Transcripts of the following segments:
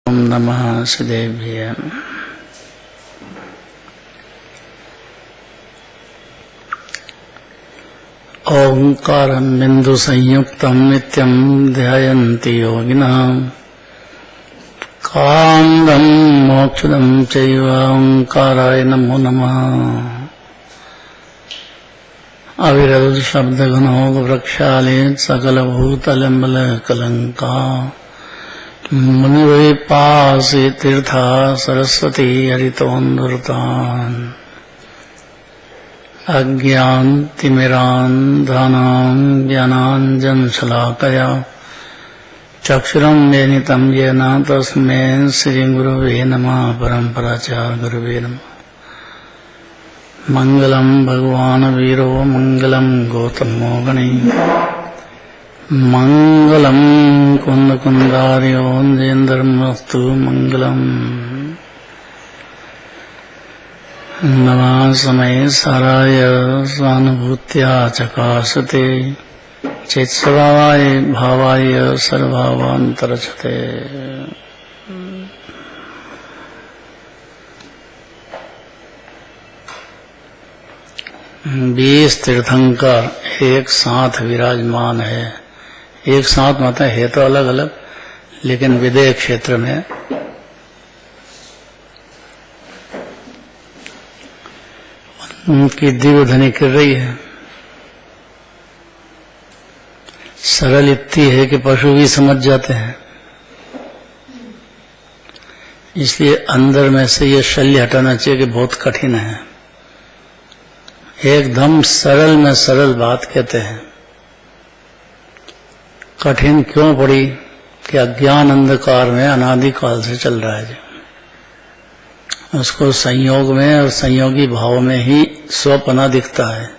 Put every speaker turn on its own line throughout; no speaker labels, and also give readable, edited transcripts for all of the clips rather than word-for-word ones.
ओम नमः सिद्धेभ्यः। ओंकारं बिंदु संयुक्तं नित्यं ध्यायन्ति योगिनः कामदं मोक्षदं चैव ओंकाराय नमो नमः। अविरल शब्दघनो वृक्षाले सकलभूतलम्बलकलङ्का मुनिर्विपासि तीर्था सरस्वती हरितोऽनृतान् अज्ञानतिमिरान्धानां ज्ञानाञ्जनशलाकया चक्षुरं मेलितं येन तस्मै श्रीगुरवे नमः। परम्पराचार्य गुरवे नमः। मंगलम भगवान् वीरो मंगलम गौतमो गणी मंगलम कुंद कुंदार्योन्द्रमस्तु मंगलम। नमः समय साराय स्वानुभूत्या चकाशते चित्स्वभावाय भावाय सर्वभावान्तरचते। 20 तीर्थंकर एक साथ विराजमान है। एक साथ मतलब है तो अलग अलग, लेकिन विदेह क्षेत्र में उनकी दिव्य ध्वनि कर रही है। सरल इतनी है कि पशु भी समझ जाते हैं। इसलिए अंदर में से ये शल्य हटाना चाहिए कि बहुत कठिन है। एकदम सरल में सरल बात कहते हैं। कठिन क्यों पड़ी कि अज्ञान अंधकार में अनादिकाल से चल रहा है। उसको संयोग में और संयोगी भाव में ही स्वपना दिखता है,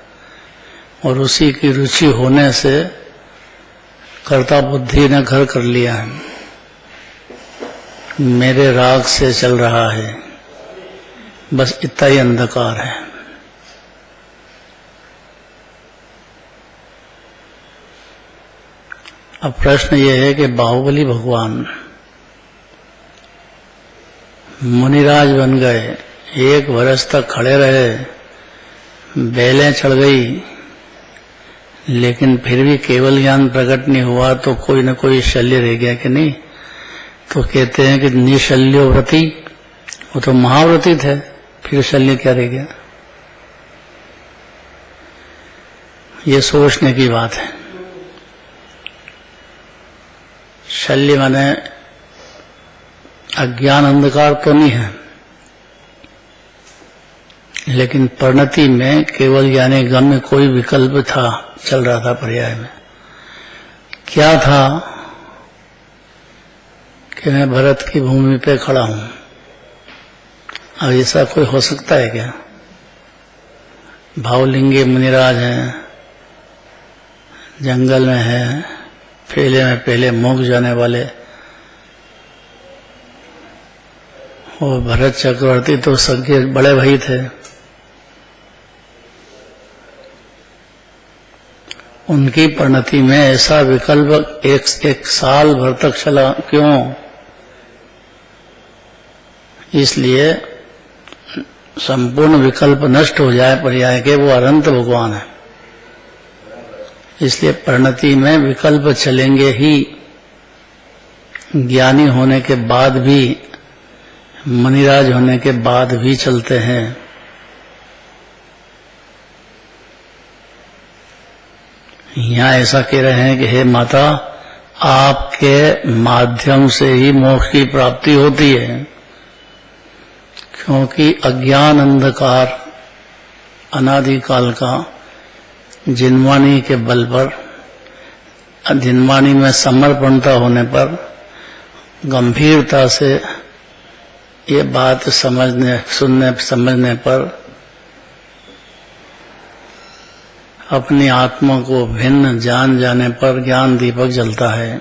और उसी की रुचि होने से कर्ता बुद्धि ने घर कर लिया है। मेरे राग से चल रहा है, बस इतना ही अंधकार है। अब प्रश्न यह है कि बाहुबली भगवान मुनिराज बन गए, 1 वर्ष तक खड़े रहे, बेलें चढ़ गई, लेकिन फिर भी केवल ज्ञान प्रकट नहीं हुआ तो कोई न कोई शल्य रह गया कि नहीं। तो कहते हैं कि निशल्यो व्रती, वो तो महाव्रती थे, फिर शल्य क्या रह गया। ये सोचने की बात है। शल्य माने अज्ञान अंधकार तो नहीं है, लेकिन परिणति में केवल यानी गम्य कोई विकल्प था, चल रहा था पर्याय में। क्या था कि मैं भरत की भूमि पे खड़ा हूं। अब ऐसा कोई हो सकता है क्या? भावलिंगे मुनिराज हैं, जंगल में है, पहले में पहले मोक्ष जाने वाले, और भरत चक्रवर्ती तो सबके बड़े भाई थे। उनकी परिणति में ऐसा विकल्प एक साल भर तक चला क्यों? इसलिए संपूर्ण विकल्प नष्ट हो जाए पर्याय के, वो अनंत भगवान है। इसलिए परिणति में विकल्प चलेंगे ही। ज्ञानी होने के बाद भी, मुनिराज होने के बाद भी चलते हैं। यहाँ ऐसा कह रहे हैं कि हे माता, आपके माध्यम से ही मोक्ष की प्राप्ति होती है, क्योंकि अज्ञान अंधकार अनादिकाल का जिनवाणी के बल पर, जिनवाणी में समर्पणता होने पर, गंभीरता से ये बात समझने पर अपनी आत्मा को भिन्न जान जाने पर ज्ञान दीपक जलता है,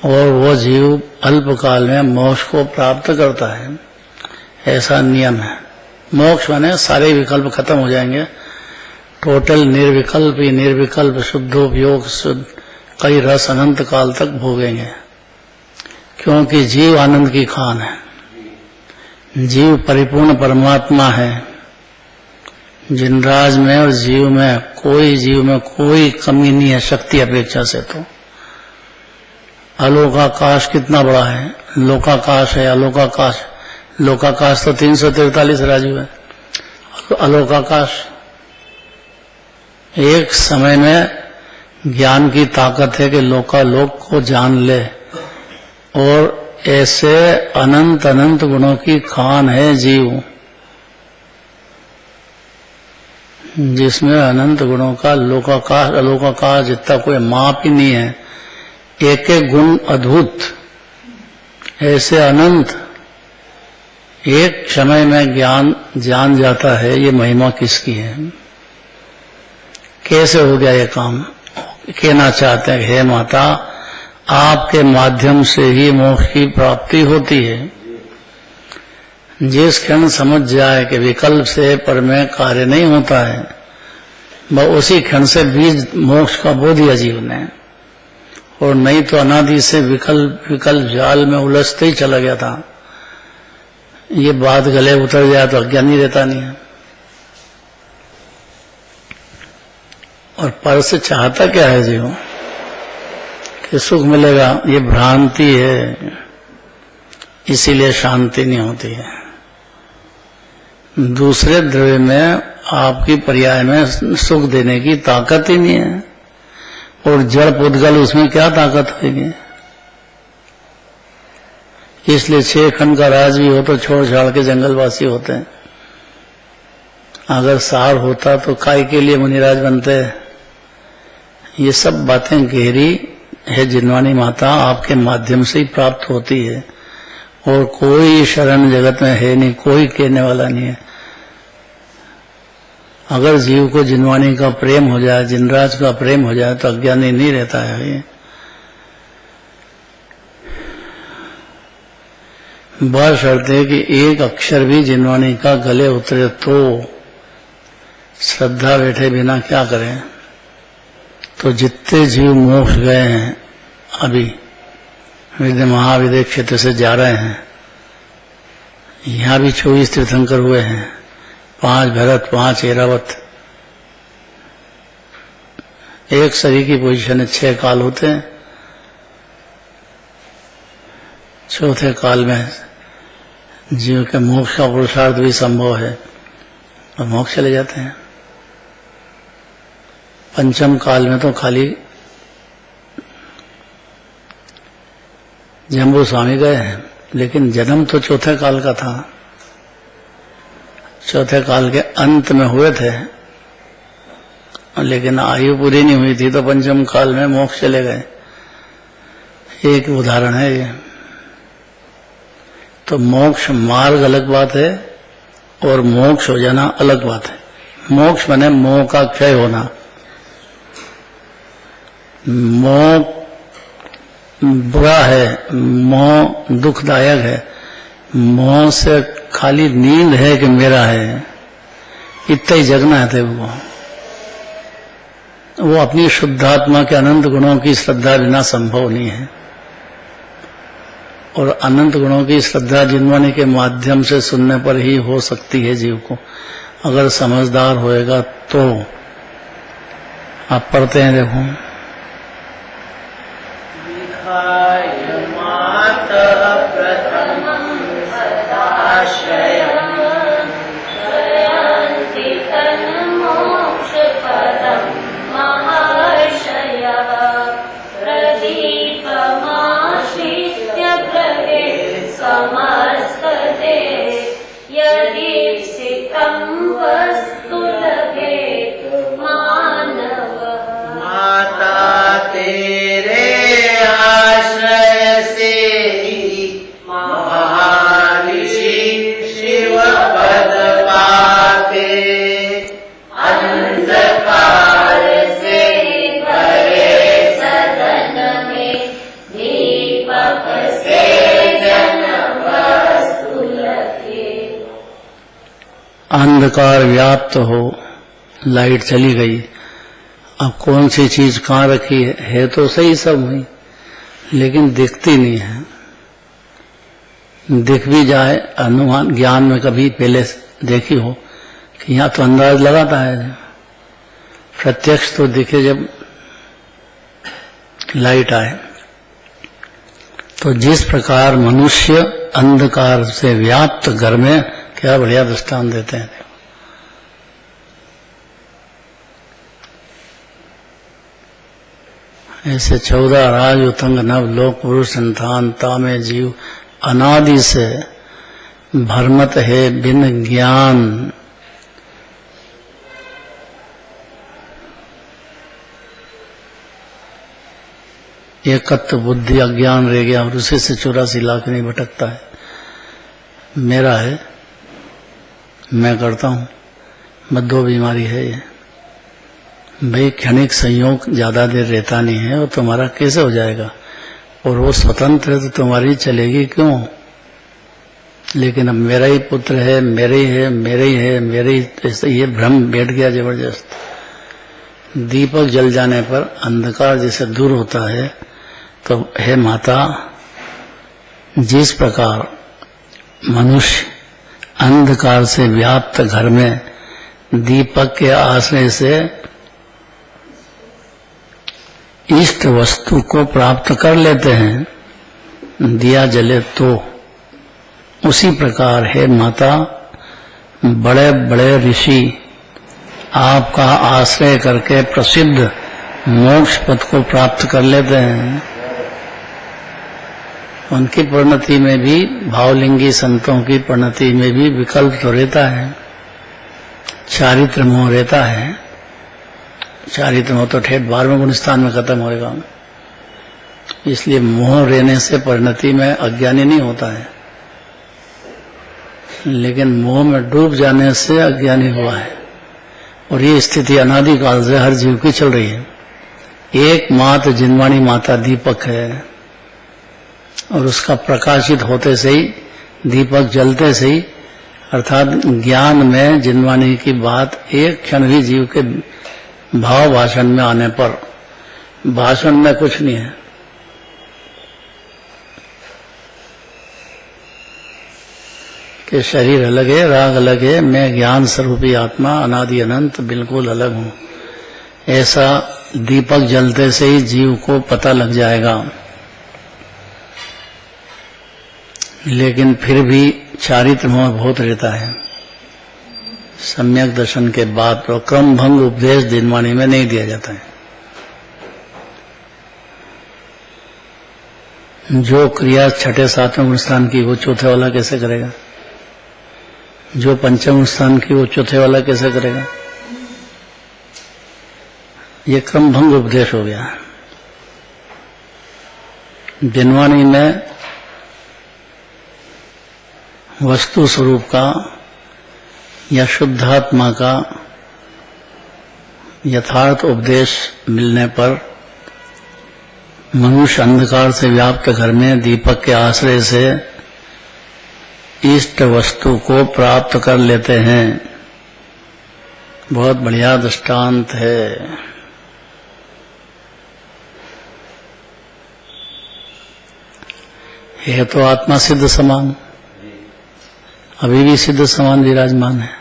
और वो जीव अल्पकाल में मोक्ष को प्राप्त करता है। ऐसा नियम है। मोक्ष माने सारे विकल्प खत्म हो जाएंगे, टोटल निर्विकल्प ही निर्विकल्प शुद्धोपयोग शुद्ध कई रस अनंत काल तक भोगेंगे। क्योंकि जीव आनंद की खान है, जीव परिपूर्ण परमात्मा है। जिनराज में और जीव में कोई कमी नहीं है शक्ति अपेक्षा से। तो अलोकाकाश कितना बड़ा है, लोकाकाश है, अलोकाकाश। लोकाकाश तो 343 राजू है, अलोकाकाश एक समय में ज्ञान की ताकत है कि लोकालोक को जान ले। और ऐसे अनंत अनंत गुणों की खान है जीव, जिसमें अनंत गुणों का लोकाकाश अलोकाकाश जितना कोई माप ही नहीं है। एक एक गुण अद्भुत, ऐसे अनंत एक समय में ज्ञान जान जाता है। ये महिमा किसकी है, कैसे हो गया ये काम। कहना चाहते हैं, हे माता, आपके माध्यम से ही मोक्ष की प्राप्ति होती है। जिस क्षण समझ जाए कि विकल्प से पर में कार्य नहीं होता है, वह उसी क्षण से बीज मोक्ष का बो दिया जीव ने। और नहीं तो अनादि से विकल्प जाल में उलझते ही चला गया था। ये बात गले उतर जाए तो अज्ञानी रहता नहीं है। और पर से चाहता क्या है जीव कि सुख मिलेगा, ये भ्रांति है, इसीलिए शांति नहीं होती है। दूसरे द्रव्य में आपकी पर्याय में सुख देने की ताकत ही नहीं है, और जड़ पुद्गल उसमें क्या ताकत होगी। इसलिए 6 खंड का राज भी हो तो छोड़ छाड़ के जंगलवासी होते हैं। अगर सार होता तो काय के लिए मुनिराज बनते। ये सब बातें गहरी है जिनवानी माता, आपके माध्यम से ही प्राप्त होती है। और कोई शरण जगत में है नहीं, कोई कहने वाला नहीं है। अगर जीव को जिनवानी का प्रेम हो जाए, जिनराज का प्रेम हो जाए, तो अज्ञानी नहीं रहता है। ये बात शर्त है कि एक अक्षर भी जिनवानी का गले उतरे तो श्रद्धा बैठे बिना क्या करें। तो जितने जीव मोक्ष गए हैं, अभी विद्या महाविद्या क्षेत्र से जा रहे हैं, यहाँ भी 24 तीर्थंकर हुए हैं, 5 भरत, 5 ऐरावत। एक शरीर की पोजीशन है, 6 काल होते हैं। चौथे काल में जीव के मोक्ष का पुरुषार्थ भी संभव है और मोक्ष चले जाते हैं। पंचम काल में तो खाली जम्बू स्वामी गए हैं, लेकिन जन्म तो चौथे काल का था। चौथे काल के अंत में हुए थे, लेकिन आयु पूरी नहीं हुई थी तो पंचम काल में मोक्ष चले गए। एक उदाहरण है ये। तो मोक्ष मार्ग अलग बात है और मोक्ष हो जाना अलग बात है। मोक्ष माने मोह का क्षय होना। मोह बुरा है, मोह दुखदायक है। मोह से खाली नींद है कि मेरा है, इतना ही जगना है वो। वो अपनी शुद्धात्मा के अनंत गुणों की श्रद्धा बिना संभव नहीं है। और अनंत गुणों की श्रद्धा जिनवानी के माध्यम से सुनने पर ही हो सकती है जीव को, अगर समझदार होएगा तो। आप पढ़ते हैं, देखो, अंधकार व्याप्त हो, लाइट चली गई, अब कौन सी चीज कहाँ रखी है तो सही सब हुई, लेकिन दिखती नहीं है। दिख भी जाए, अनुमान ज्ञान में कभी पहले देखी हो कि यहाँ तो अंदाज लगाता है, प्रत्यक्ष तो दिखे जब लाइट आए। तो जिस प्रकार मनुष्य अंधकार से व्याप्त घर में, क्या बढ़िया दृष्टांत देते हैं। ऐसे 14 राज उतंग नव लोक पुरुष संतान तामे जीव अनादि से भ्रमत है बिन ज्ञान। एकत्व बुद्धि अज्ञान रह गया और उसी से 84 लाख नहीं भटकता है। मेरा है, मैं करता हूँ, मध्यो बीमारी है ये। भाई क्षणिक संयोग ज्यादा देर रहता नहीं है, वो तुम्हारा कैसे हो जाएगा? और वो स्वतंत्र है तो तुम्हारी चलेगी क्यों? लेकिन अब मेरा ही पुत्र है, मेरे ही है, मेरे ही है, मेरे ही, ऐसे ये भ्रम बैठ गया जबरदस्त। दीपक जल जाने पर अंधकार जैसे दूर होता है, तो हे माता, जिस प्रकार मनुष्य अंधकार से व्याप्त घर में दीपक के आश्रय से इष्ट वस्तु को प्राप्त कर लेते हैं, दिया जले तो, उसी प्रकार है माता, बड़े बड़े ऋषि आपका आश्रय करके प्रसिद्ध मोक्ष पद को प्राप्त कर लेते हैं। उनकी परिणति में भी, भावलिंगी संतों की परिणति में भी विकल्प तो रहता है, चारित्र मोह रहता है। चारित्र मोह तो ठेठ 12वें गुण स्थान में खत्म होएगा। इसलिए मोह रहने से परिणति में अज्ञानी नहीं होता है, लेकिन मोह में डूब जाने से अज्ञानी हुआ है। और ये स्थिति अनादि काल से हर जीव की चल रही है। एकमात्र जिनवाणी माता दीपक है, और उसका प्रकाशित होते से ही, दीपक जलते से ही, अर्थात ज्ञान में जिनवाणी की बात एक क्षण भी जीव के भाव भाषण में आने पर, भाषण में कुछ नहीं है, कि शरीर अलग है, राग अलग है, मैं ज्ञान स्वरूपी आत्मा अनादि अनंत बिल्कुल अलग हूं, ऐसा दीपक जलते से ही जीव को पता लग जाएगा। लेकिन फिर भी चारित्र मोह बहुत रहता है। सम्यक दर्शन के बाद तो क्रम भंग उपदेश दिनवाणी में नहीं दिया जाता है। जो क्रिया छठे सातवें स्थान की वो चौथे वाला कैसे करेगा? जो पंचम स्थान की वो चौथे वाला कैसे करेगा? ये क्रम भंग उपदेश हो गया। दिनवाणी में वस्तु स्वरूप का या शुद्धात्मा का यथार्थ उपदेश मिलने पर मनुष्य अंधकार से व्याप्त घर में दीपक के आश्रय से इष्ट वस्तु को प्राप्त कर लेते हैं। बहुत बढ़िया दृष्टांत है। यह तो आत्मा सिद्ध समान, अभी भी सिद्ध समान विराजमान है।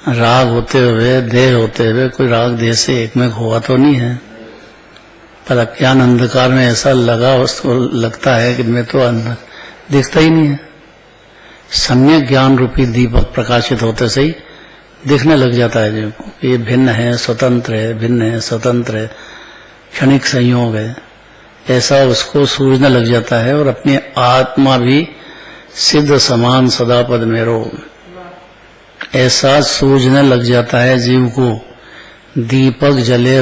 राग होते हुए, देह होते हुए, कोई राग देह से एक में हुआ तो नहीं है, पर अज्ञान अंधकार में ऐसा लगा, उसको लगता है कि मैं तो अंदर दिखता ही नहीं है। सम्यक ज्ञान रूपी दीपक प्रकाशित होते से ही दिखने लग जाता है जीव को, ये भिन्न है, स्वतंत्र है, भिन्न है, स्वतंत्र है, क्षणिक संयोग है, ऐसा उसको सूझने लग जाता है। और अपनी आत्मा भी सिद्ध समान सदापद मेरो, ऐसा सूझने लग जाता है जीव को। दीपक जले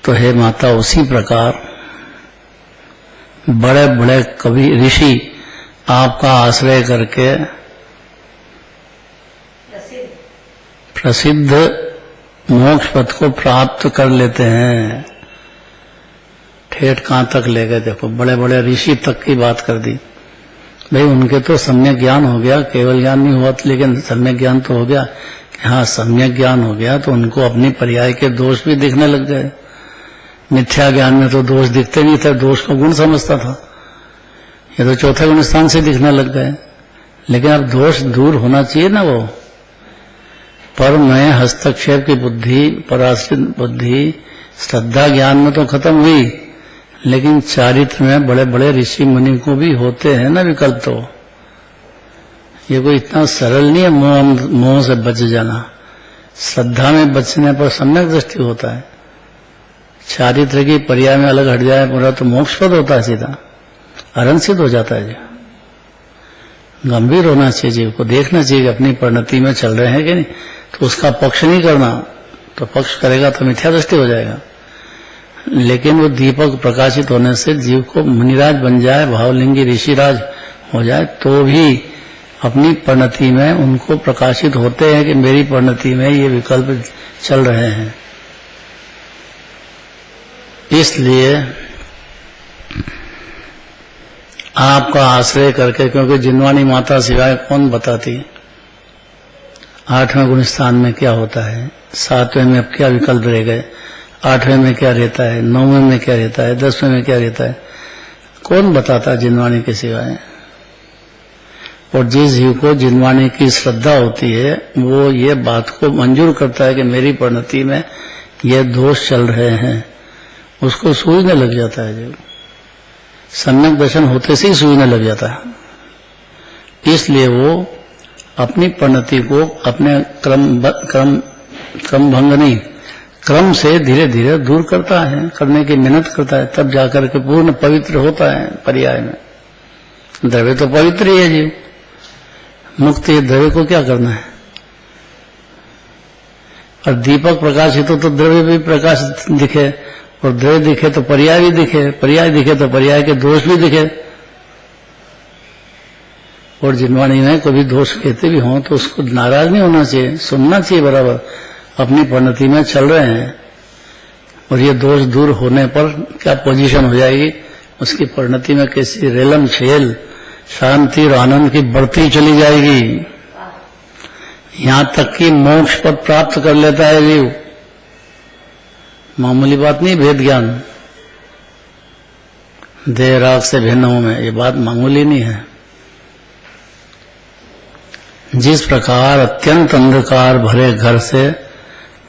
तो हे माता, उसी प्रकार बड़े बड़े कवि ऋषि आपका आश्रय करके प्रसिद्ध मोक्ष पथ को प्राप्त कर लेते हैं। ठेठ कहां तक ले गए देखो, बड़े बड़े ऋषि तक की बात कर दी। भाई उनके तो सम्यक ज्ञान हो गया, केवल ज्ञान नहीं हुआ, लेकिन सम्यक ज्ञान तो हो गया कि हाँ सम्यक ज्ञान हो गया, तो उनको अपनी पर्याय के दोष भी दिखने लग गए। मिथ्या ज्ञान में तो दोष दिखते नहीं थे, दोष को गुण समझता था। ये तो चौथे गुण स्थान से दिखने लग गए। लेकिन अब दोष दूर होना चाहिए ना वो। पर मैं हस्तक्षेप की बुद्धि, पराश्रित बुद्धि, श्रद्धा ज्ञान में तो खत्म हुई, लेकिन चारित्र में बड़े बड़े ऋषि मुनि को भी होते हैं ना विकल्प। तो ये कोई इतना सरल नहीं है मोह से बच जाना। श्रद्धा में बचने पर सम्यक दृष्टि होता है। चारित्र की पर्याय में अलग हट जाए पूरा तो मोक्ष पद होता है, सीधा अरंसित हो जाता है। गंभीर होना चाहिए, जीव को देखना चाहिए अपनी परिणति में चल रहे हैं कि नहीं। तो उसका पक्ष नहीं करना, तो पक्ष करेगा तो मिथ्या दृष्टि हो जाएगा। लेकिन वो दीपक प्रकाशित होने से जीव को मुनिराज बन जाए, भावलिंगी ऋषिराज हो जाए, तो भी अपनी परिणति में उनको प्रकाशित होते हैं कि मेरी परिणति में ये विकल्प चल रहे हैं। इसलिए आपका आश्रय करके, क्योंकि जिनवानी माता सिवाय कौन बताती 8वें गुण स्थान में क्या होता है, 7वें में अब क्या विकल्प रह गए, 8वें में क्या रहता है, 9वें में क्या रहता है, 10वें में क्या रहता है, कौन बताता जिनवानी के सिवाय। और जिस जीव को जिनवानी की श्रद्धा होती है वो ये बात को मंजूर करता है कि मेरी परिणति में ये दोष चल रहे हैं, उसको सूझने लग जाता है। जीव सम्यक दर्शन होते से ही सूझने लग जाता है। इसलिए वो अपनी परिणति को अपने क्रम भंग नहीं, क्रम से धीरे धीरे दूर करता है, करने की मेहनत करता है, तब जाकर के पूर्ण पवित्र होता है। पर्याय में द्रव्य तो पवित्र ही है जीव, मुक्ति द्रव्य को क्या करना है। और दीपक प्रकाशित हो तो द्रव्य भी प्रकाशित दिखे, और द्रव्य दिखे तो पर्याय भी दिखे, पर्याय दिखे तो पर्याय के दोष भी दिखे। और जिनवाणी में कभी दोष कहते भी हों तो उसको नाराज नहीं होना चाहिए, सुनना चाहिए बराबर। अपनी परिणति में चल रहे हैं और ये दोष दूर होने पर क्या पोजीशन हो जाएगी, उसकी परिणति में कैसी रेलम छेल शांति और आनंद की बढ़ती चली जाएगी। यहां तक कि मोक्ष पद प्राप्त कर लेता है जीव। मामूली बात नहीं, भेद ज्ञान देह राग से भिन्न हूं मैं, ये बात मामूली नहीं है। जिस प्रकार अत्यंत अंधकार भरे घर से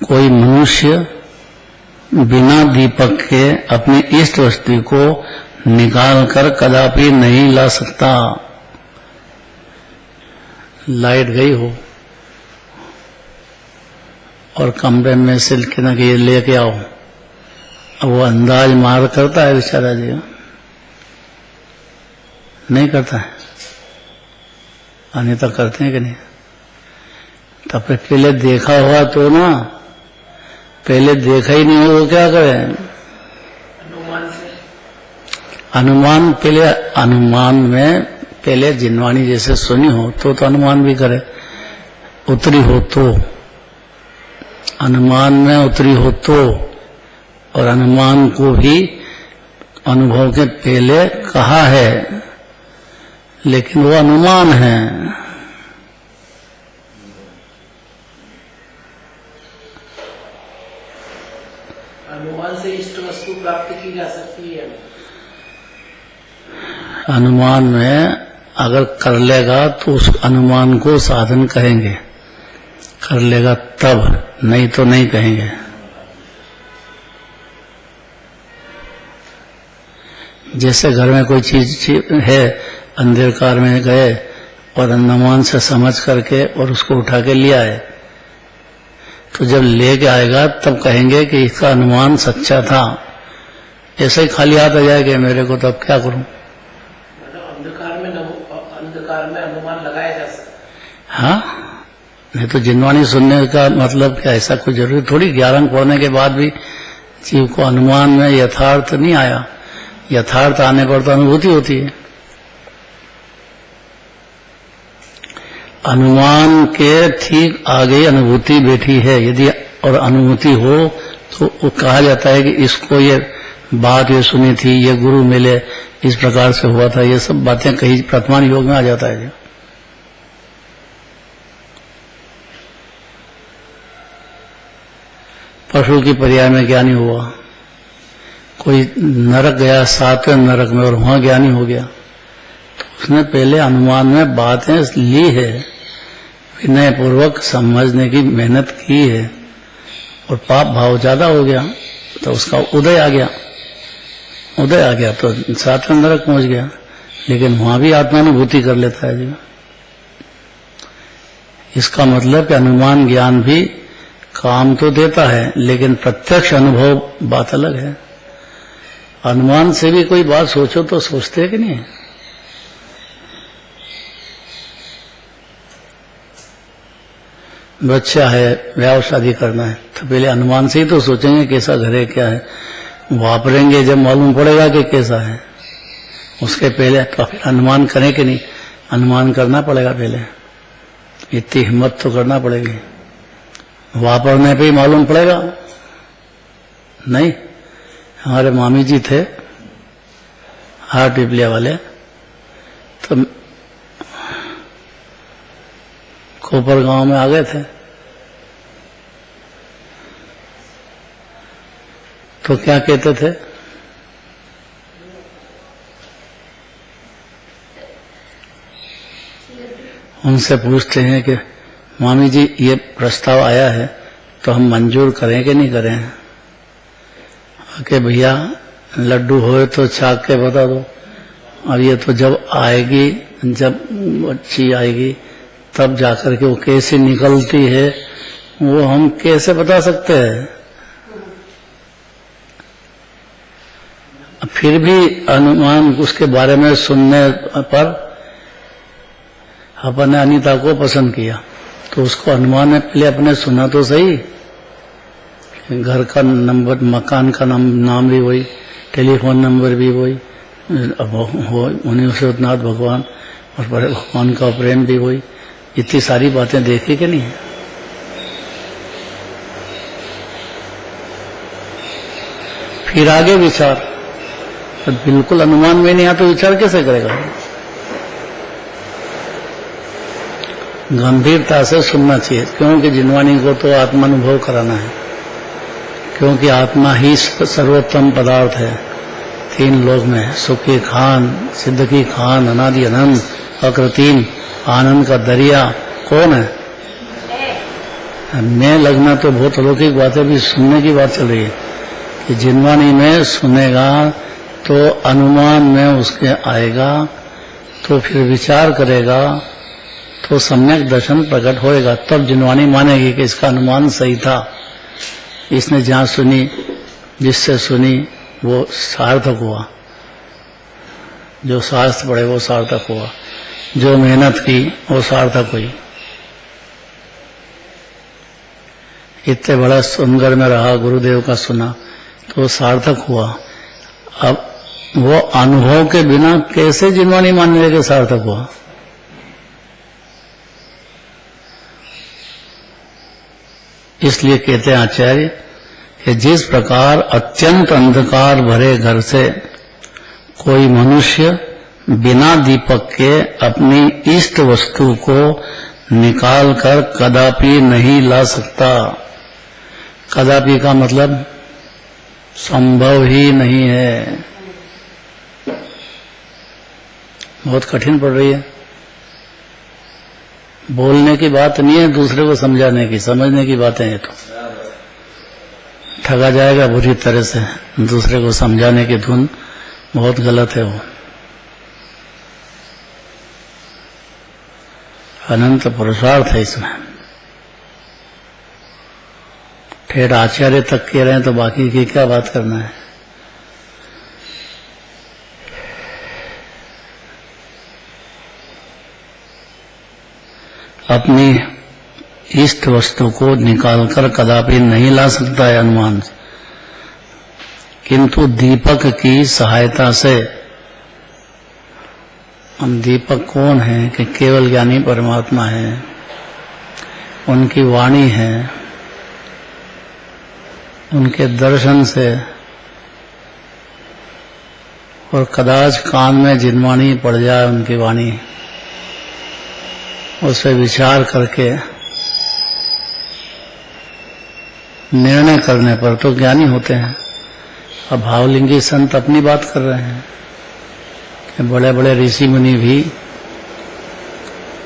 कोई मनुष्य बिना दीपक के अपनी इष्ट वस्तु को निकाल कर कदापि नहीं ला सकता। लाइट गई हो और कमरे में से कहना कि ये लेके आओ, अब वो अंदाज मार करता है बेचारा जी, नहीं करता है। अन्यथा करते हैं कि नहीं। तब पहले देखा हुआ तो ना, पहले देखा ही नहीं हो तो क्या करें। अनुमान पहले, अनुमान में पहले जिनवाणी जैसे सुनी हो तो अनुमान भी करे, उतरी हो तो, अनुमान में उतरी हो तो, और अनुमान को भी अनुभव के पहले कहा है, लेकिन वो अनुमान है।
अनुमान से इष्ट वस्तु प्राप्त की जा सकती है।
अनुमान में अगर कर लेगा तो उस अनुमान को साधन कहेंगे, कर लेगा तब, नहीं तो नहीं कहेंगे। जैसे घर में कोई चीज है, अंधकार में गए और अनुमान से समझ करके और उसको उठा के लिया है, तो जब लेके आएगा तब कहेंगे कि इसका अनुमान सच्चा था। ऐसे ही खाली हाथ आ जाएगा मेरे को, तब क्या करूं।
अंधकार में अनुमान लगाया जा सकता।
हाँ, नहीं तो जिनवाणी सुनने का मतलब क्या, ऐसा कोई जरूरी थोड़ी। 11 अंक पढ़ने के बाद भी जीव को अनुमान में यथार्थ नहीं आया। यथार्थ आने पर तो अनुभूति होती है। अनुमान के ठीक आगे अनुभूति बैठी है। यदि और अनुभूति हो तो वो कहा जाता है कि इसको ये बात ये सुनी थी, ये गुरु मिले, इस प्रकार से हुआ था, ये सब बातें कही प्रथमान योग में आ जाता है। पशु की पर्याय में ज्ञानी हुआ, कोई नरक गया 7वें नरक में और वहां ज्ञानी हो गया, उसने पहले अनुमान में बातें ली है, विनय पूर्वक समझने की मेहनत की है, और पाप भाव ज्यादा हो गया तो उसका उदय आ गया तो सातवें नरक पहुंच गया। लेकिन वहां भी आत्मानुभूति कर लेता है जी। इसका मतलब कि अनुमान ज्ञान भी काम तो देता है, लेकिन प्रत्यक्ष अनुभव बात अलग है। अनुमान से भी कोई बात सोचो तो सोचते हैं कि नहीं? बच्चा है, ब्याह शादी करना है, तो पहले अनुमान से ही तो सोचेंगे कैसा घर है, क्या है। वापरेंगे जब मालूम पड़ेगा कि कैसा है, उसके पहले तो फिर अनुमान करें कि नहीं? अनुमान करना पड़ेगा पहले, इतनी हिम्मत तो करना पड़ेगी। वापरने पे ही मालूम पड़ेगा नहीं। हमारे मामी जी थे हार टिपलिया वाले, तो कोपर गांव में आ गए थे, तो क्या कहते थे? उनसे पूछते हैं कि मामी जी ये प्रस्ताव आया है तो हम मंजूर करें कि नहीं करें? कि भैया लड्डू होए तो छाक के बता दो, और ये तो जब आएगी, जब बच्ची आएगी तब जाकर के वो कैसे निकलती है वो हम कैसे बता सकते हैं? फिर भी अनुमान उसके बारे में सुनने पर अपने अनीता को पसंद किया, तो उसको अनुमान में पहले अपने सुना तो सही। घर का नंबर, मकान का नाम भी वही, टेलीफोन नंबर भी वही, उन्हीं विश्वनाथ भगवान और बड़े भगवान का प्रेम भी वही, इतनी सारी बातें देखी कि नहीं? फिर आगे विचार, तो बिल्कुल अनुमान में नहीं आता तो विचार कैसे करेगा? गंभीरता से सुनना चाहिए, क्योंकि जिनवाणी को तो आत्मानुभव कराना है, क्योंकि आत्मा ही सर्वोत्तम पदार्थ है। तीन लोक में सुखी खान, सिद्ध की खान, अनादि अनंत, अकृत्रिम आनंद का दरिया कौन है? मैं लगना तो बहुत अलौकिक बात है, भी सुनने की बात चल रही है कि जिनवाणी में सुनेगा तो अनुमान में उसके आएगा, तो फिर विचार करेगा तो सम्यक दर्शन प्रकट होएगा, तब जिनवाणी मानेगी कि इसका अनुमान सही था। इसने जहां सुनी, जिससे सुनी वो सार्थक हुआ, जो शास्त्र पढ़े वो सार्थक हुआ, जो मेहनत की वो सार्थक हुई। इतने बड़ा सुंदर में रहा, गुरुदेव का सुना तो सार्थक हुआ। अब वो अनुभव के बिना कैसे जिनवाणी मान लेके सार्थक हुआ? इसलिए कहते हैं आचार्य कि जिस प्रकार अत्यंत अंधकार भरे घर से कोई मनुष्य बिना दीपक के अपनी इष्ट वस्तु को निकालकर कदापि नहीं ला सकता। कदापि का मतलब संभव ही नहीं है। बहुत कठिन पड़ रही है। बोलने की बात नहीं है, दूसरे को समझाने की, समझने की बातें हैं। तो ठगा जाएगा बुरी तरह से। दूसरे को समझाने की धुन बहुत गलत है। वो अनंत पुरुषार्थ है इसमें। ठेठ आचार्य तक कह रहे हैं तो बाकी की क्या बात करना है। अपनी इष्ट वस्तु को निकालकर कदापि नहीं ला सकता है अनुमान से, किंतु दीपक की सहायता से। हम दीपक कौन है कि केवल ज्ञानी परमात्मा है, उनकी वाणी है, उनके दर्शन से, और कदाच कान में जिनवाणी पड़ जाए उनकी वाणी, उस पर विचार करके निर्णय करने पर तो ज्ञानी होते हैं। अब भावलिंगी संत अपनी बात कर रहे हैं बड़े बड़े ऋषि मुनि भी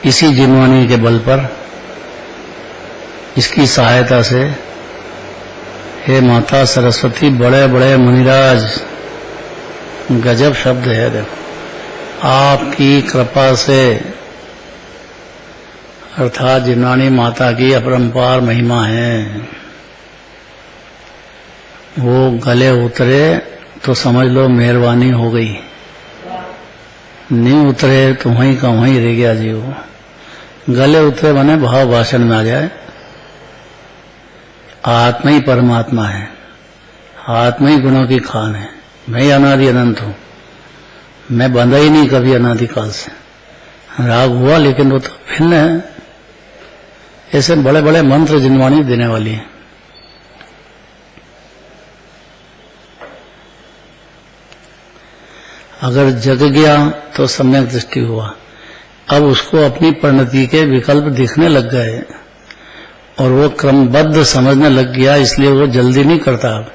इसी जिनवाणी के बल पर, इसकी सहायता से, हे माता सरस्वती, बड़े बड़े मुनिराज, गजब शब्द है देखो, आपकी कृपा से, अर्थात जिनवाणी माता की अपरंपार महिमा है, वो गले उतरे तो समझ लो मेहरबानी हो गई, नहीं उतरे तो वहीं का वहीं रह गया जी। वो गले उतरे बने भाव भाषण में आ जाए, आत्मा ही परमात्मा है, आत्मा ही गुणों की खान है, मैं ही अनादि अनंत हूं, मैं बंधा ही नहीं कभी अनादिकाल से। राग हुआ लेकिन वो तो भिन्न है। ऐसे बड़े बड़े मंत्र जिनवाणी देने वाली है। अगर जग गया तो सम्यक दृष्टि हुआ, अब उसको अपनी परिणति के विकल्प दिखने लग गए और वो क्रमबद्ध समझने लग गया, इसलिए वो जल्दी नहीं करता। अब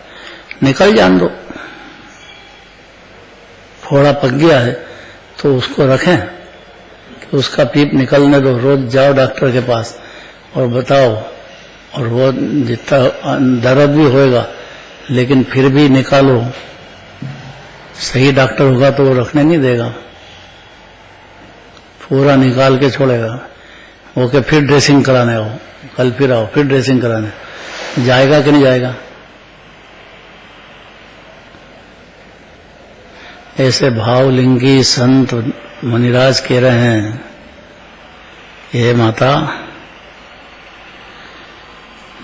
निकल जान दो, फोड़ा पक गया है तो उसको रखें कि उसका पीप निकलने दो। रोज जाओ डॉक्टर के पास और बताओ, और वो जितना दर्द भी होएगा लेकिन फिर भी निकालो। सही डॉक्टर होगा तो वो रखने नहीं देगा, पूरा निकाल के छोड़ेगा। ओके, फिर ड्रेसिंग कराने आओ, कल फिर आओ, फिर ड्रेसिंग कराने। जाएगा कि नहीं जाएगा? ऐसे भावलिंगी संत मुनिराज कह रहे हैं, ये माता,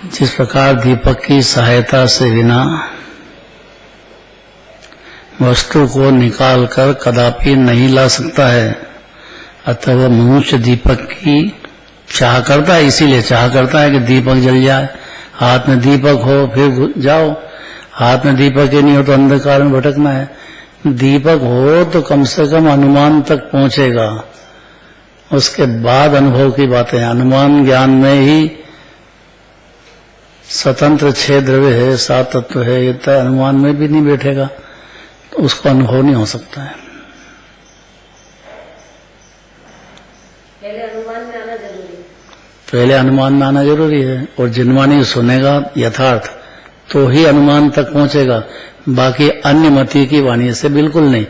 जिस प्रकार दीपक की सहायता से बिना वस्तु को निकालकर कदापि नहीं ला सकता है, अतः वह मनुष्य दीपक की चाह करता है। इसीलिए चाह करता है कि दीपक जल जाए, हाथ में दीपक हो फिर जाओ, हाथ में दीपक ही नहीं हो तो अंधकार में भटकना है। दीपक हो तो कम से कम अनुमान तक पहुंचेगा, उसके बाद अनुभव की बातें हैं। अनुमान ज्ञान में ही स्वतंत्र 6 द्रव्य है, 7 तत्व है, ये तो अनुमान में भी नहीं बैठेगा तो उसको अनुभव नहीं हो सकता है।
पहले अनुमान में आना जरूरी है।
पहले अनुमान में आना जरूरी है, और जिनवाणी सुनेगा यथार्थ तो ही अनुमान तक पहुंचेगा, बाकी अन्य मति की वाणी से बिल्कुल नहीं।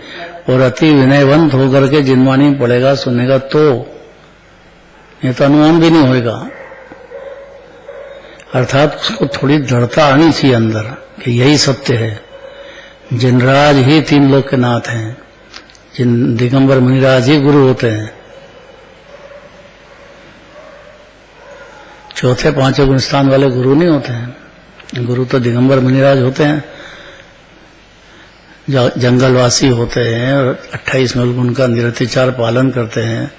और अति विनयवंत होकर के जिनवाणी पढ़ेगा सुनेगा तो, ये तो अनुमान भी नहीं होएगा। अर्थात उसको थोड़ी दृढ़ता आनी चाहिए अंदर कि यही सत्य है। जिनराज ही 3 लोक के नाथ हैं, जिन दिगंबर मुनिराज ही गुरु होते हैं। चौथे 5वें गुण स्थान वाले गुरु नहीं होते हैं, गुरु तो दिगंबर मुनिराज होते हैं, जंगलवासी होते हैं और 28 मूल गुण का निरतिचार पालन करते हैं।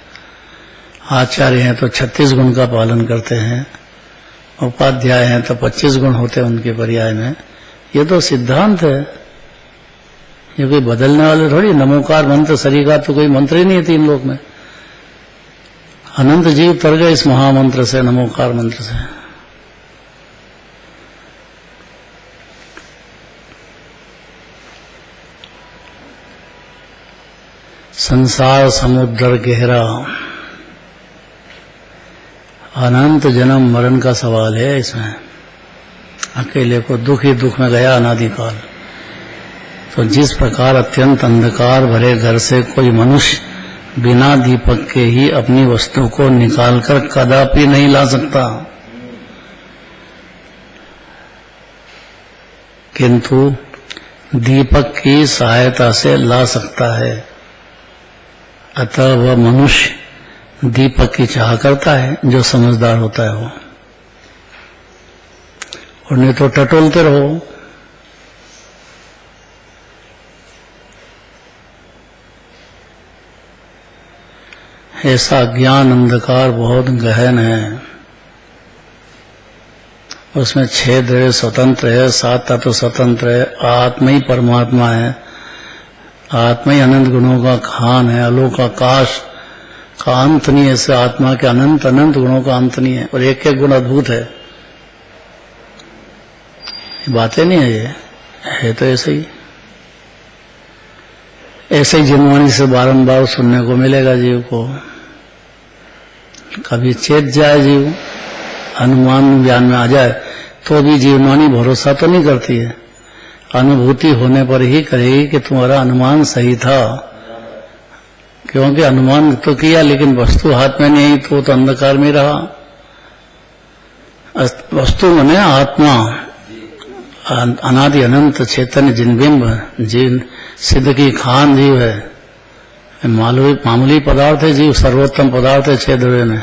आचार्य हैं तो 36 गुण का पालन करते हैं, उपाध्याय हैं तो 25 गुण होते हैं उनके पर्याय में। ये तो सिद्धांत है, ये कोई बदलने वाले थोड़ी। नमोकार मंत्र सरीगा तो कोई मंत्र ही नहीं है 3 लोक में। अनंत जीव तर गए इस महामंत्र से, नमोकार मंत्र से। संसार समुद्र गहरा, अनंत जन्म मरण का सवाल है इसमें। अकेले को दुख ही दुख में गया अनादिकाल। तो जिस प्रकार अत्यंत अंधकार भरे घर से कोई मनुष्य बिना दीपक के ही अपनी वस्तु को निकालकर कदापि नहीं ला सकता, किंतु दीपक की सहायता से ला सकता है। अतः वह मनुष्य दीपक की चाह करता है, जो समझदार होता है वो। और नहीं तो टटोलते रहो। ऐसा ज्ञान अंधकार बहुत गहन है, उसमें 6 द्रव्य स्वतंत्र है, 7 तत्व स्वतंत्र है, आत्मा ही परमात्मा है, आत्मा ही अनंत गुणों का खान है, अलोक आकाश का अंत नहीं है। ऐसे आत्मा के अनंत अनंत गुणों का अंत नहीं है, और एक एक गुण अद्भुत है। बातें नहीं है, ये है तो ऐसे ही। ऐसे ही जिनवाणी से बारंबार सुनने को मिलेगा जीव को। कभी चेत जाए जीव, अनुमान ज्ञान में आ जाए, तो भी जीववाणी भरोसा तो नहीं करती है, अनुभूति होने पर ही कहेगी कि तुम्हारा अनुमान सही था। क्योंकि अनुमान तो किया लेकिन वस्तु हाथ में नहीं आई तो अंधकार में रहा। वस्तु माने आत्मा, अनादि अनंत चैतन्य जिनबिंब, जीव सिद्ध की खान जीव है, मामूली पदार्थ है जीव, सर्वोत्तम पदार्थ है छेद्रव्य में।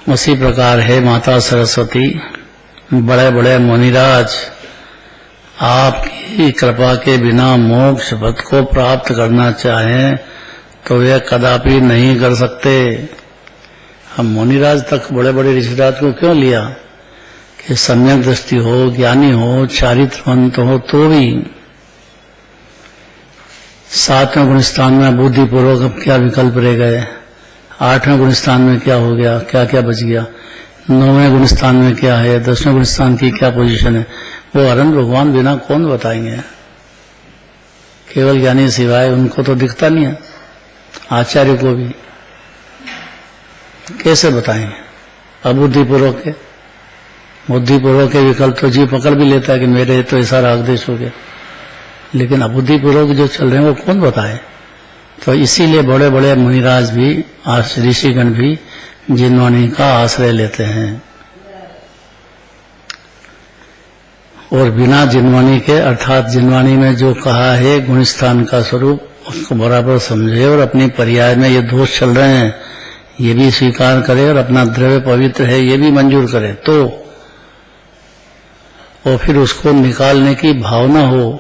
उसी प्रकार है माता सरस्वती, बड़े बड़े मुनिराज आपकी कृपा के बिना मोक्ष पद को प्राप्त करना चाहें तो वे कदापि नहीं कर सकते। हम मुनिराज तक बड़े बड़े ऋषिराज को क्यों लिया कि सम्यक दृष्टि हो, ज्ञानी हो, चारित्रवंत हो, तो भी 7वें गुणस्थान में बुद्धिपूर्वक अब क्या विकल्प रह गए, 8वें गुणस्थान में क्या हो गया, क्या क्या बच गया, 9वें गुणस्थान में क्या है, 10वें गुणस्थान की क्या पोजीशन है, वो अनंत भगवान बिना कौन बताएंगे। केवल ज्ञानी सिवाय उनको तो दिखता नहीं है, आचार्य को भी कैसे बताएंगे। अबुद्धिपूर्वक के, बुद्धिपूर्वक के विकल्प तो जीव पकड़ भी लेता है कि मेरे तो ऐसा रागदेश हो गया, लेकिन अबुद्धिपूर्वक जो चल रहे हैं वो कौन बताए। तो इसीलिए बड़े बड़े मुनिराज भी, ऋषिगण भी जिनवाणी का आश्रय लेते हैं, और बिना जिनवाणी के, अर्थात जिनवाणी में जो कहा है गुणस्थान का स्वरूप, उसको बराबर समझे और अपनी पर्याय में ये दोष चल रहे हैं ये भी स्वीकार करे और अपना द्रव्य पवित्र है ये भी मंजूर करे, तो और फिर उसको निकालने की भावना हो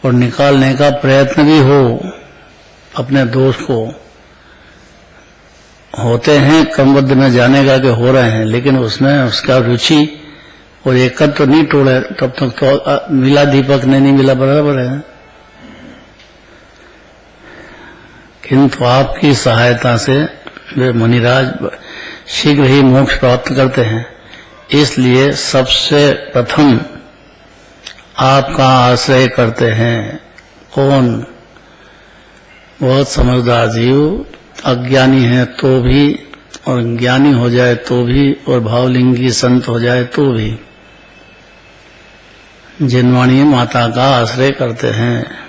और निकालने का प्रयत्न भी हो। अपने दोष को होते हैं क्रमबद्ध में जाने का कि हो रहे हैं, लेकिन उसमें उसका रुचि और एकत्र तो नहीं तोड़े, तब तक तो मिला दीपक नहीं मिला बराबर है। किंतु आपकी सहायता से वे मुनिराज शीघ्र ही मोक्ष प्राप्त करते हैं, इसलिए सबसे प्रथम आपका आश्रय करते हैं। कौन? बहुत समझदार जीव, अज्ञानी है तो भी, और ज्ञानी हो जाए तो भी, और भावलिंगी संत हो जाए तो भी जिनवाणी माता का आश्रय करते हैं।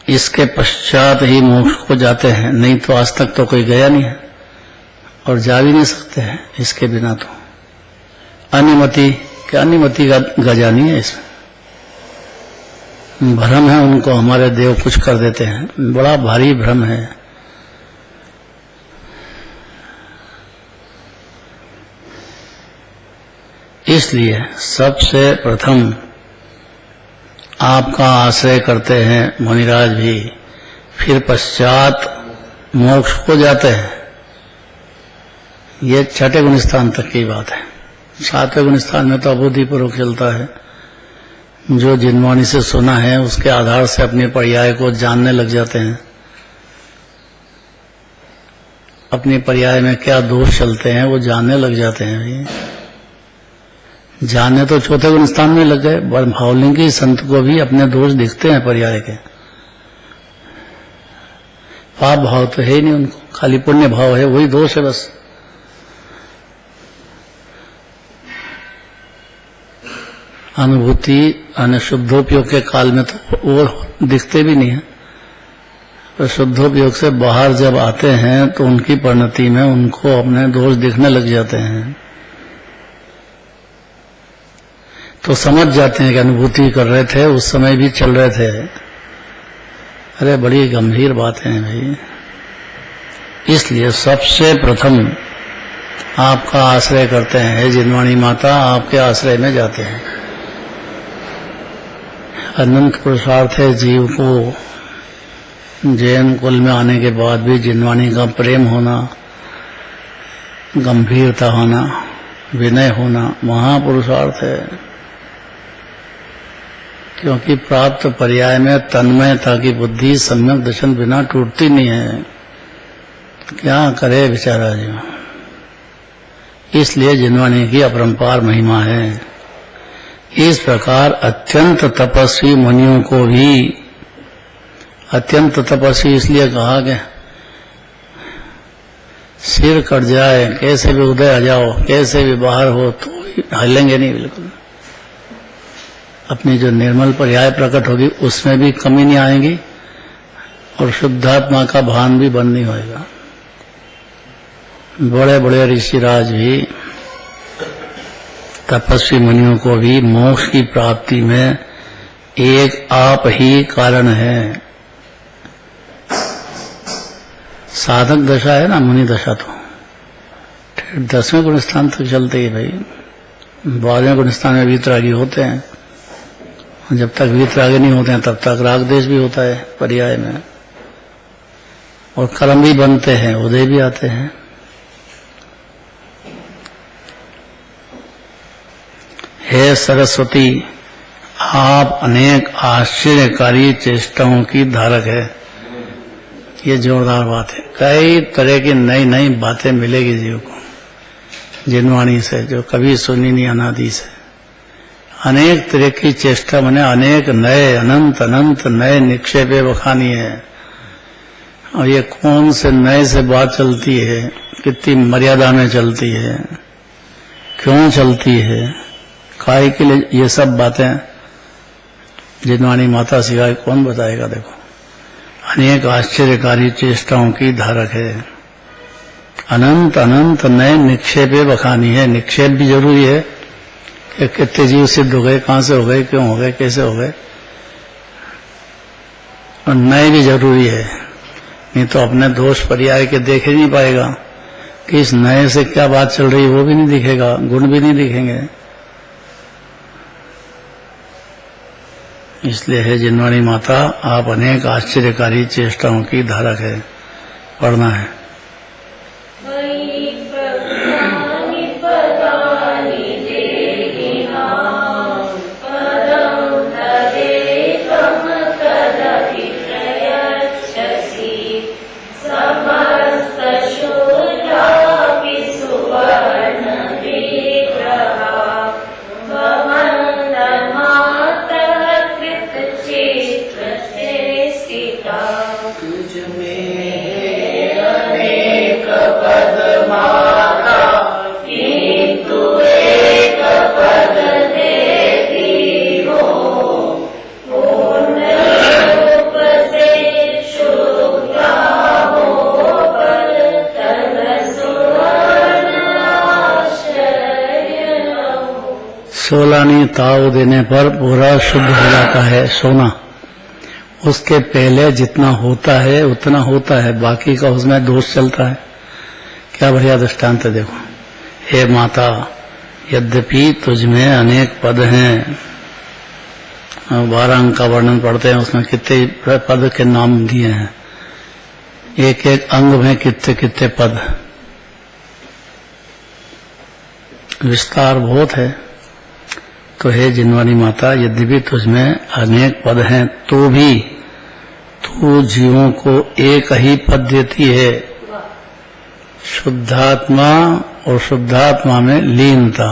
इसके पश्चात ही मोक्ष को जाते हैं, नहीं तो आज तक तो कोई गया नहीं है और जा भी नहीं सकते हैं इसके बिना। तो अनिमति, क्या अनिमति का गजा नहीं है, इसमें भ्रम है उनको, हमारे देव कुछ कर देते हैं, बड़ा भारी भ्रम है। इसलिए सबसे प्रथम आपका आश्रय करते हैं मुनिराज भी, फिर पश्चात मोक्ष को जाते हैं। ये 6ठे गुणस्थान तक की बात है। 7वें गुणस्थान में तो अबुद्धिपूर्वक चलता है, जो जिनवाणी से सुना है उसके आधार से अपने पर्याय को जानने लग जाते हैं, अपने पर्याय में क्या दोष चलते हैं वो जानने लग जाते हैं। भाई जानने तो 4थे गुणस्थान में लग गए, भावलिंगी संत को भी अपने दोष दिखते हैं पर्याय के। पाप भाव तो है ही नहीं उनको, खाली पुण्य भाव है, वही दोष है बस। अनुभूति शुद्धोपयोग के काल में तो वो दिखते भी नहीं है, तो शुद्धोपयोग से बाहर जब आते हैं तो उनकी परिणति में उनको अपने दोष दिखने लग जाते हैं, तो समझ जाते हैं कि अनुभूति कर रहे थे उस समय भी चल रहे थे। अरे बड़ी गंभीर बातें हैं भाई। इसलिए सबसे प्रथम आपका आश्रय करते हैं जिनवाणी माता, आपके आश्रय में जाते हैं। अनंत पुरुषार्थ है जीव को जैन कुल में आने के बाद भी जिनवाणी का प्रेम होना, गंभीरता होना, विनय होना महापुरुषार्थ है। क्योंकि प्राप्त पर्याय में तन्मयता की बुद्धि सम्यक दर्शन बिना टूटती नहीं है। क्या करे बेचारा जी। इसलिए जिनवाणी की अपरंपार महिमा है। इस प्रकार अत्यंत तपस्वी मुनियों को भी, अत्यंत तपस्वी इसलिए कहा कि सिर कट जाए, कैसे भी उदय आ जाओ, कैसे भी बाहर हो तो हिलेंगे नहीं बिल्कुल। अपनी जो निर्मल पर्याय प्रकट होगी उसमें भी कमी नहीं आएगी और शुद्धात्मा का भान भी बंद नहीं होएगा। बड़े बड़े ऋषिराज भी, तपस्वी मुनियों को भी मोक्ष की प्राप्ति में एक आप ही कारण है। साधक दशा है ना, मुनि दशा तो 10वें गुण स्थान तक चलते है भाई। 12वें गुण स्थान में वीतरागी होते हैं, जब तक वीतरागी नहीं होते हैं तब तक राग देश भी होता है पर्याय में, और कर्म भी बनते हैं, उदय भी आते हैं। हे सरस्वती, आप अनेक आश्चर्यकारी चेष्टाओं की धारक है। ये जोरदार बात है। कई तरह की नई नई बातें मिलेगी जीव को जिनवाणी से, जो कभी सुनी नहीं अनादि से। अनेक तरह की चेष्टा माने अनेक नए अनंत अनंत नए निक्षेपे बखानी है। और ये कौन से नए से बात चलती है, कितनी मर्यादा में चलती है, क्यों चलती है, काहे के लिए ये सब बातें जिनवाणी माता सिवाय कौन बताएगा। देखो, अनेक आश्चर्यकारी चेष्टाओं की धारक है। अनंत अनंत नए निक्षेपे बखानी है। निक्षेप भी जरूरी है कि कितने जीव सिद्ध हो गए, कहां से हो गए, क्यों हो गए, कैसे हो गए, और नए भी जरूरी है। नहीं तो अपने दोष पर्याय के देख ही नहीं पाएगा कि इस नए से क्या बात चल रही है, वो भी नहीं दिखेगा, गुण भी नहीं दिखेंगे। इसलिए है जिनवाणी माता, आप अनेक आश्चर्यकारी चेष्टाओं की धारक है। पढ़ना है। सोलानी ताव देने पर पूरा शुद्ध हो जाता है सोना। उसके पहले जितना होता है उतना होता है, बाकी का उसमें दोष चलता है। क्या बढ़िया दृष्टांत है। देखो, हे माता, यद्यपि तुझमें अनेक पद हैं, 12 अंक का वर्णन पढ़ते हैं, उसमें कितने पद के नाम दिए हैं, एक एक अंग में कितने कितने पद, विस्तार बहुत है। तो हे जिनवाणी माता, यद्यपि तुझमें अनेक पद हैं तो भी तू जीवों को एक ही पद देती है, शुद्धात्मा और शुद्धात्मा में लीनता।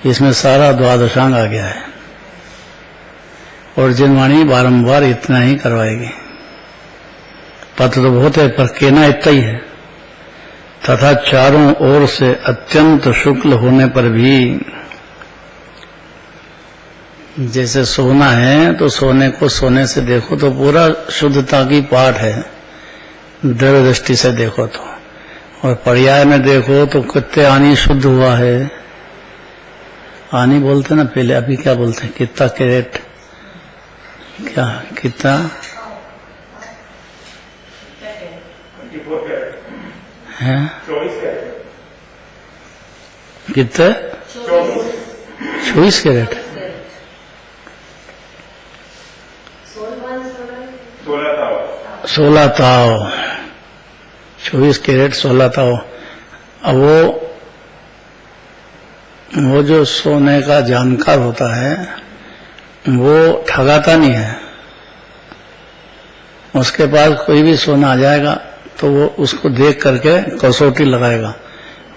इसमें सारा द्वादशांग आ गया है, और जिनवाणी बारंबार इतना ही करवाएगी। पद तो बहुत है पर कहना इतना ही है। तथा चारों ओर से अत्यंत शुक्ल होने पर भी, जैसे सोना है तो सोने को सोने से देखो तो पूरा शुद्धता की पाठ है, दृढ़ दृष्टि से देखो तो, और पर्याय में देखो तो कितने आनी शुद्ध हुआ है। आनी बोलते ना पहले, अभी क्या बोलते हैं, कितना कैरेट, क्या कितना है, कितने 24 कैरेट, 16 ताव, 24 कैरेट 16 ताव। अब वो जो सोने का जानकार होता है वो ठगाता नहीं है। उसके पास कोई भी सोना आ जाएगा तो वो उसको देख करके कसौटी लगाएगा,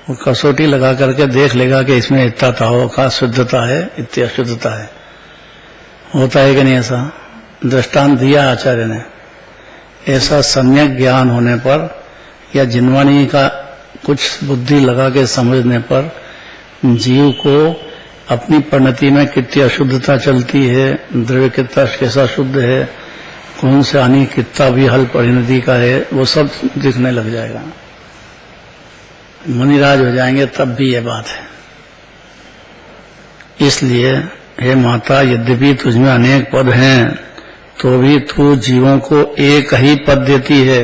वो कसौटी लगा करके देख लेगा कि इसमें इतना ताव का शुद्धता है, इतनी अशुद्धता है। होता है कि नहीं ऐसा? दृष्टांत दिया आचार्य ने। ऐसा सम्यक ज्ञान होने पर या जिनवाणी का कुछ बुद्धि लगा के समझने पर जीव को अपनी परिणति में कितनी अशुद्धता चलती है, द्रव्य कितना कैसा शुद्ध है, कौन से हानि कितना भी हल परिणति का है, वो सब दिखने लग जाएगा। मुनिराज हो जाएंगे तब भी ये बात है। इसलिए हे माता, यद्यपि तुझमें अनेक पद हैं तो भी तू जीवों को एक ही पद देती है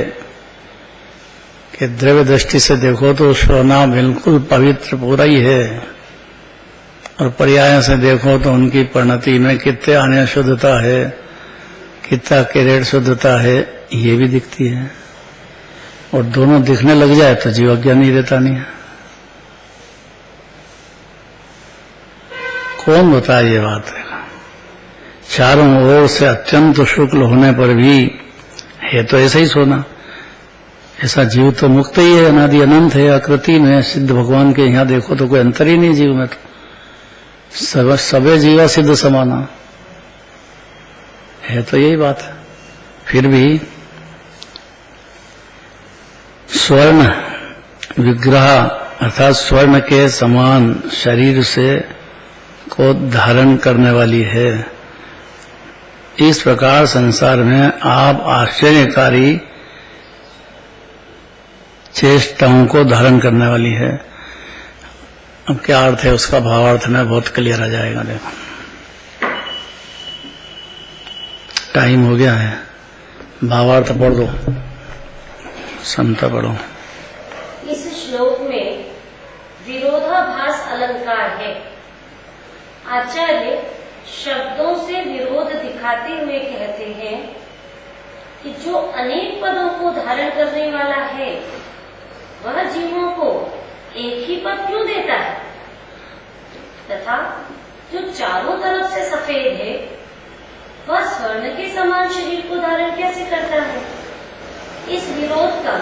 कि द्रव्य दृष्टि से देखो तो सोना बिल्कुल पवित्र पूरा ही है, और पर्याय से देखो तो उनकी परिणति में कितने आने शुद्धता है, कितना कैरेट शुद्धता है, ये भी दिखती है। और दोनों दिखने लग जाए तो जीव अज्ञानी रहता नहीं है। कौन बताए ये बात है? चारों ओर से अत्यंत शुक्ल होने पर भी है तो ऐसा ही सोना। ऐसा जीव तो मुक्त ही है, अनादि अनंत है, आकृति में सिद्ध भगवान के यहाँ देखो तो कोई अंतर ही नहीं जीव में। तो सबे जीवा सिद्ध समाना है, तो यही बात है। फिर भी स्वर्ण विग्रह अर्थात स्वर्ण के समान शरीर से को धारण करने वाली है। इस प्रकार संसार में आप आश्चर्यकारी चेष्टाओं को धारण करने वाली है। अब क्या अर्थ है उसका भावार्थ में बहुत क्लियर आ जाएगा। देखो टाइम हो गया है, भावार्थ पढ़ दो, समता पढ़ो।
इस श्लोक में विरोधाभास अलंकार है। आचार्य शब्दों से विरोध दिखाते हुए कहते हैं कि जो अनेक पदों को धारण करने वाला है वह जीवों को एक ही पद क्यों देता है, तथा जो चारों तरफ से सफेद है वह स्वर्ण के समान शरीर को धारण कैसे करता है। इस विरोध का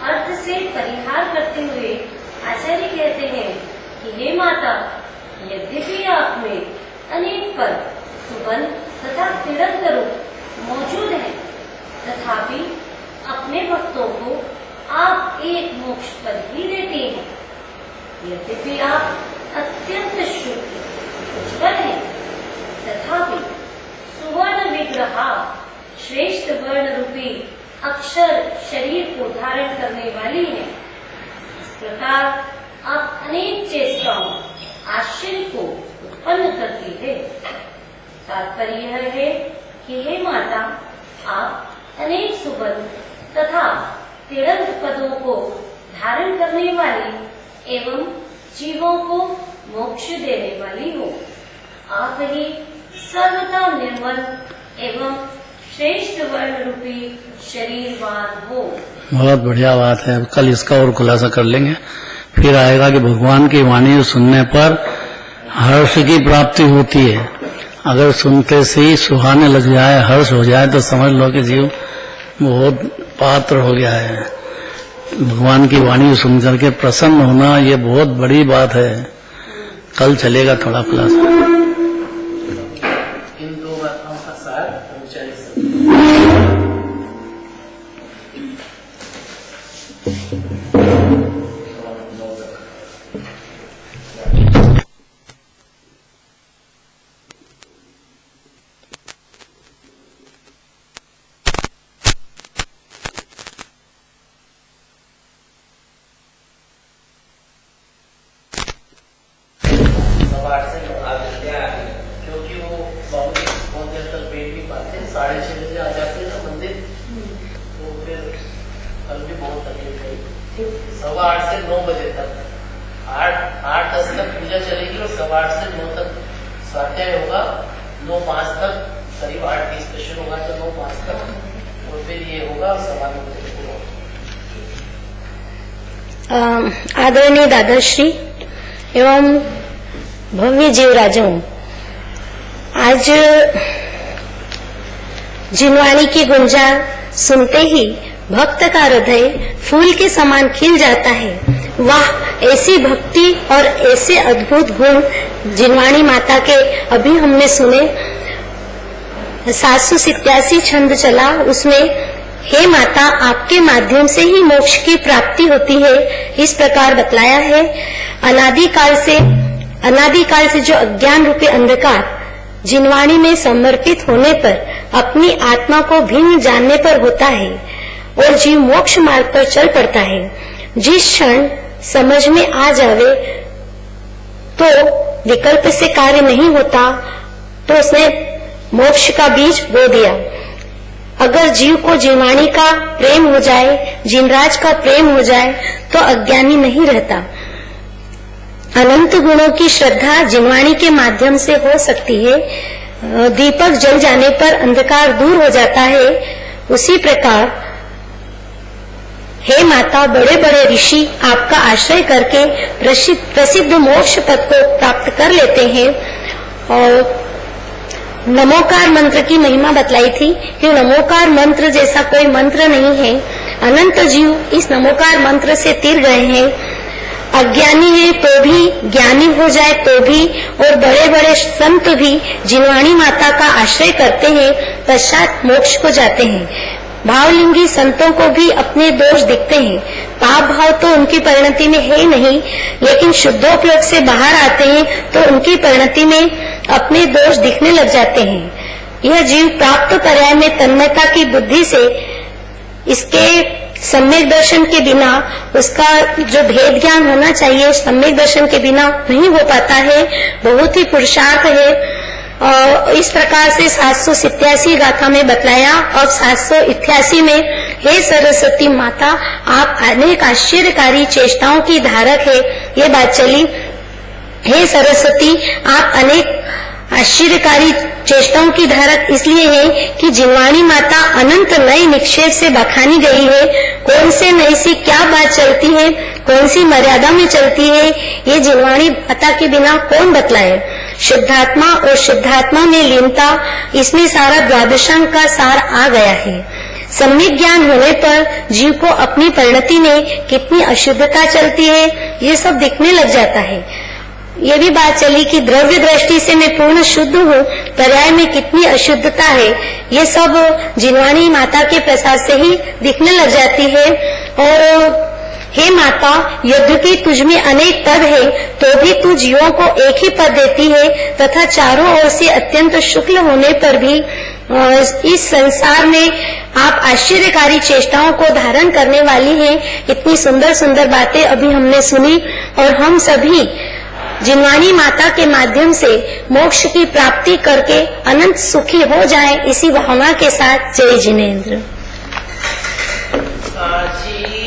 अर्थ से परिहार करते हुए आचार्य कहते हैं कि हे माता, यद्यपि आप में अनेक पद सुबंध तथा तिरंग रूप मौजूद है, तथापि अपने भक्तों को आप एक मोक्ष पद ही देते हैं। यद्यपि आप अत्यंत शुद्ध उज्ज्वल हैं, तथापि सुवर्ण विग्रह श्रेष्ठ वर्ण रूपी अक्षर शरीर को धारण करने वाली है। इस प्रकार आप अनेक चेष्टाओं आश्चर्य को उत्पन्न करती है। तात्पर्य यह है कि हे माता, आप अनेक सुबंध तथा तिरंग पदों को धारण करने वाली एवं जीवों को मोक्ष देने वाली हो। आप ही सर्वथा निर्मल एवं श्रेष्ठ वर्ण रूपी शरीरवान हो।
बहुत बढ़िया बात है। कल इसका और खुलासा कर लेंगे। फिर आएगा कि भगवान की वाणी सुनने पर हर्ष की प्राप्ति होती है। अगर सुनते से ही सुहाने लग जाए, हर्ष हो जाए, तो समझ लो कि जीव बहुत पात्र हो गया है। भगवान की वाणी सुन करके प्रसन्न होना ये बहुत बड़ी बात है। कल चलेगा थोड़ा खुलासा।
इन दो बातों का सार पहुंचाई क्योंकि वो बहुत देर तक बैठ नहीं पाते, 6:30 बजे आ जाते हैं ना मंदिर, तो फिर कल भी बहुत तकलीफ हुई। 8:15 से 9 बजे तक 8:10 तक पूजा चलेगी और 8:15 से 9 तक स्वाध्याय होगा। 9:05 तक करीब 8:20 पे शुरू होगा, तो 9:05 तक और फिर ये होगा 9:15 बजे पूरा।
आदरणीय दादाश्री एवं भव्य जीवराजों, आज जिनवाणी की गुंजा सुनते ही भक्त का हृदय फूल के समान खिल जाता है
वाह, ऐसी भक्ति और ऐसे अद्भुत गुण जिनवाणी माता के अभी हमने सुने। 787 छंद चला, उसमें हे माता, आपके माध्यम से ही मोक्ष की प्राप्ति होती है, इस प्रकार बतलाया है। अनादिकाल से जो अज्ञान रूपी अंधकार जिनवाणी में समर्पित होने पर अपनी आत्मा को भिन्न जानने पर होता है और जीव मोक्ष मार्ग पर चल पड़ता है। जिस क्षण समझ में आ जावे तो विकल्प से कार्य नहीं होता, तो उसने मोक्ष का बीज बो दिया। अगर जीव को जिनवाणी का प्रेम हो जाए, जिनराज का प्रेम हो जाए, तो अज्ञानी नहीं रहता। अनंत गुणों की श्रद्धा जिनवाणी के माध्यम से हो सकती है। दीपक जल जाने पर अंधकार दूर हो जाता है। उसी प्रकार हे माता, बड़े बड़े ऋषि आपका आश्रय करके प्रसिद्ध मोक्ष पद को प्राप्त कर लेते हैं। और नमोकार मंत्र की महिमा बतलाई थी कि नमोकार मंत्र जैसा कोई मंत्र नहीं है। अनंत जीव इस नमोकार मंत्र से तिर गए हैं। अज्ञानी है तो भी, ज्ञानी हो जाए तो भी, और बड़े बड़े संत भी जिनवाणी माता का आश्रय करते हैं, पश्चात मोक्ष को जाते हैं। भावलिंगी संतों को भी अपने दोष दिखते हैं। पाप भाव तो उनकी परिणति में है नहीं, लेकिन शुद्धोपयोग से बाहर आते हैं तो उनकी परिणति में अपने दोष दिखने लग जाते हैं। यह जीव प्राप्त पर्याय में तन्मयता की बुद्धि से इसके सम्यक दर्शन के बिना, उसका जो भेद ज्ञान होना चाहिए सम्यक दर्शन के बिना नहीं हो पाता है। बहुत ही पुरुषार्थ है। और इस प्रकार से 787 गाथा में बतलाया। और 788 में हे सरस्वती माता, आप अनेक आश्चर्यकारी चेष्टाओं की धारक है, ये बात चली। हे सरस्वती, आप अनेक आश्चर्यकारी चेष्टाओं की धारक इसलिए है कि जिनवाणी माता अनंत नए निक्षेप से बखानी गई है। कौन से नई सी क्या बात चलती है, कौन सी मर्यादा में चलती है, ये जिनवाणी माता के बिना कौन बतलाए। शुद्धात्मा और शुद्धात्मा में लीनता, इसमें सारा द्वादशांग का सार आ गया है। सम्यक ज्ञान होने पर जीव को अपनी परिणति में कितनी अशुद्धता चलती है, ये सब दिखने लग जाता है। ये भी बात चली कि द्रव्य दृष्टि से मैं पूर्ण शुद्ध हूँ, पर्याय में कितनी अशुद्धता है, ये सब जिनवाणी माता के प्रसाद से ही दिखने लग जाती है। और हे माता, यद्यपि तुझ में अनेक पद है तो भी तू जीवों को एक ही पद देती है, तथा चारों ओर से अत्यंत शुक्ल होने पर भी इस संसार में आप आश्चर्यकारी चेष्टाओं को धारण करने वाली हैं। इतनी सुंदर सुंदर बातें अभी हमने सुनी, और हम सभी जिनवाणी माता के माध्यम से मोक्ष की प्राप्ति करके अनंत सुखी हो जाएं, इसी भावना के साथ जय जिनेंद्र।
साची